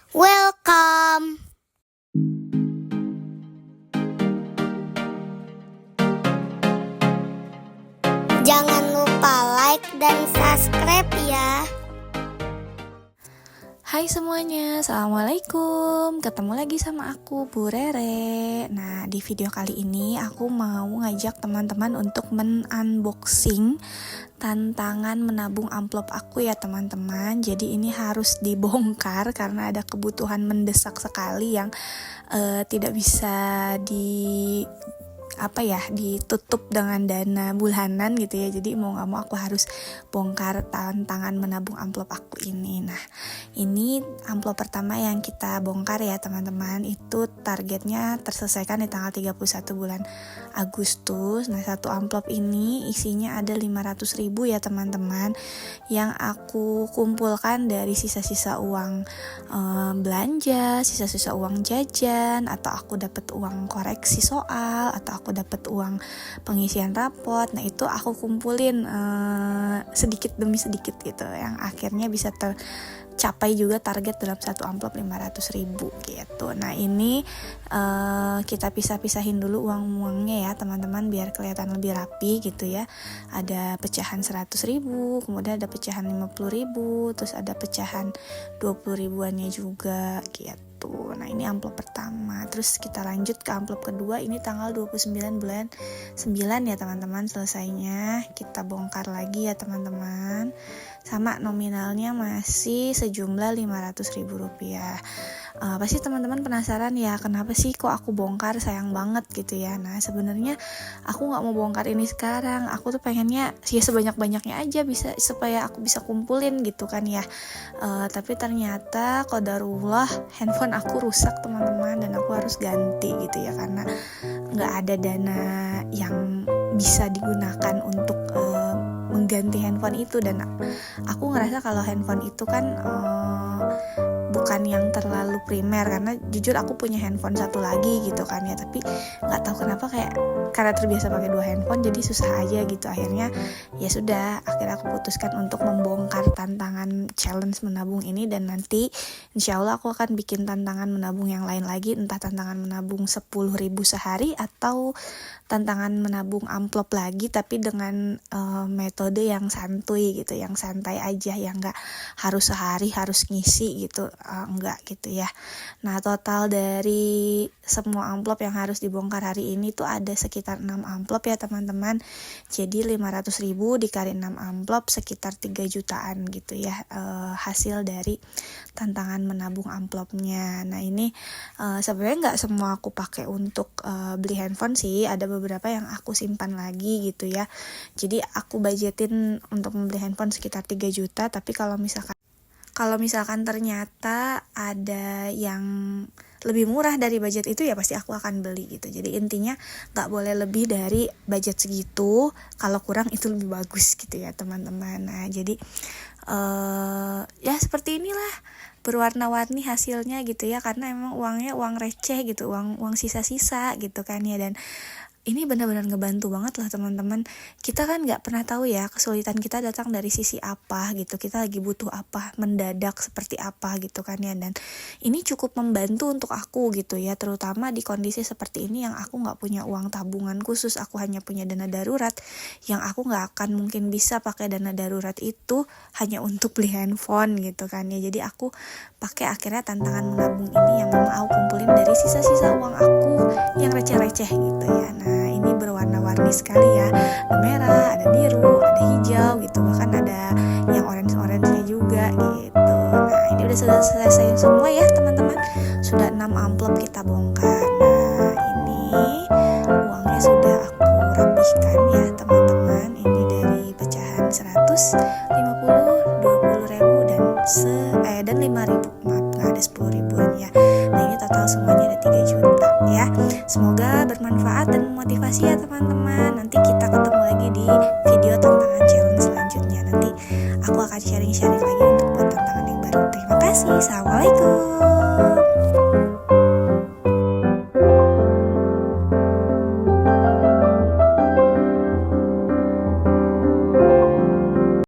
Welcome. Jangan lupa like dan subscribe ya. Hai semuanya, Assalamualaikum. Ketemu lagi sama aku, Bu Rere. Nah, di video kali ini aku mau ngajak teman-teman untuk men-unboxing tantangan menabung amplop aku ya teman-teman. Jadi ini harus dibongkar karena ada kebutuhan mendesak sekali yang tidak bisa ditutup dengan dana bulanan gitu ya. Jadi mau gak mau aku harus bongkar tantangan menabung amplop aku ini. Nah, ini amplop pertama yang kita bongkar ya teman-teman. Itu targetnya terselesaikan di tanggal 31 bulan Agustus. Nah, satu amplop ini isinya ada 500.000 ya teman-teman, yang aku kumpulkan dari sisa-sisa uang belanja, sisa-sisa uang jajan, atau aku dapat uang koreksi soal, atau aku dapat uang pengisian rapot. Nah, itu aku kumpulin sedikit demi sedikit gitu, yang akhirnya bisa tercapai juga target dalam satu amplop 500.000 gitu. Nah, ini kita pisah-pisahin dulu uang-uangnya ya teman-teman, biar kelihatan lebih rapi gitu ya. Ada pecahan 100.000, kemudian ada pecahan 50.000, terus ada pecahan 20.000-annya juga gitu. Nah, ini amplop pertama. Terus kita lanjut ke amplop kedua. Ini tanggal 29 bulan 9 ya teman-teman selesainya. Kita bongkar lagi ya teman-teman. Sama nominalnya masih sejumlah 500.000 rupiah. Pasti teman-teman penasaran ya, kenapa sih kok aku bongkar, sayang banget gitu ya. Nah, sebenarnya aku nggak mau bongkar ini sekarang. Aku tuh pengennya ya sebanyak-banyaknya aja bisa, supaya aku bisa kumpulin gitu kan ya. Tapi ternyata qadarullah handphone aku rusak teman-teman, dan aku harus ganti gitu ya, karena nggak ada dana yang bisa digunakan untuk mengganti handphone itu. Dan aku ngerasa kalau handphone itu kan bukan yang terlalu primer, karena jujur aku punya handphone satu lagi gitu kan ya, tapi nggak tahu kenapa karena terbiasa pakai 2 handphone jadi susah aja gitu. Akhirnya ya sudah, akhirnya aku putuskan untuk membongkar tantangan challenge menabung ini, dan nanti insyaallah aku akan bikin tantangan menabung yang lain lagi, entah tantangan menabung 10.000 sehari atau tantangan menabung amplop lagi, tapi dengan metode yang santuy gitu, yang santai aja, yang nggak harus sehari harus ngisi gitu, enggak gitu ya. Nah, total dari semua amplop yang harus dibongkar hari ini tuh ada sekitar 6 amplop ya teman-teman. Jadi 500.000 dikali 6 amplop sekitar 3 jutaan gitu ya, hasil dari tantangan menabung amplopnya. Nah, ini sebenarnya nggak semua aku pakai untuk beli handphone sih, ada beberapa yang aku simpan lagi gitu ya. Jadi aku budgetin untuk membeli handphone sekitar 3 juta, tapi kalau misalkan ternyata ada yang lebih murah dari budget itu ya pasti aku akan beli gitu. Jadi intinya gak boleh lebih dari budget segitu, kalau kurang itu lebih bagus gitu ya teman-teman. Nah, jadi ya seperti inilah berwarna-warni hasilnya gitu ya, karena emang uangnya uang receh gitu, uang sisa-sisa gitu kan ya. Dan ini benar-benar ngebantu banget lah teman-teman. Kita kan nggak pernah tahu ya kesulitan kita datang dari sisi apa gitu, kita lagi butuh apa mendadak seperti apa gitu kan ya. Dan ini cukup membantu untuk aku gitu ya, terutama di kondisi seperti ini yang aku nggak punya uang tabungan khusus, aku hanya punya dana darurat, yang aku nggak akan mungkin bisa pakai dana darurat itu hanya untuk beli handphone gitu kan ya. Jadi aku pakai akhirnya tantangan menabung ini, yang memang aku kumpulin dari sisa-sisa uang aku yang receh-receh gitu ya. Nah, ini berwarna-warni sekali ya, ada merah, ada biru, ada hijau gitu, bahkan ada yang orange-nya juga gitu. Nah, ini udah selesai semua ya teman-teman, sudah 6 amplop kita bongkar. Nah, ini uangnya sudah aku rapihkan ya teman-teman. Ini dari pecahan 100, 50, 20.000 dan 5.000, maaf nggak ada 10.000-an ya. Nah, ini total semuanya ada 3 juta ya. Semoga bermanfaat dan memotivasi ya teman-teman. Nanti kita ketemu lagi di video tantangan challenge selanjutnya. Nanti aku akan sharing-sharing lagi untuk buat tantangan yang baru. Terima kasih. Assalamualaikum.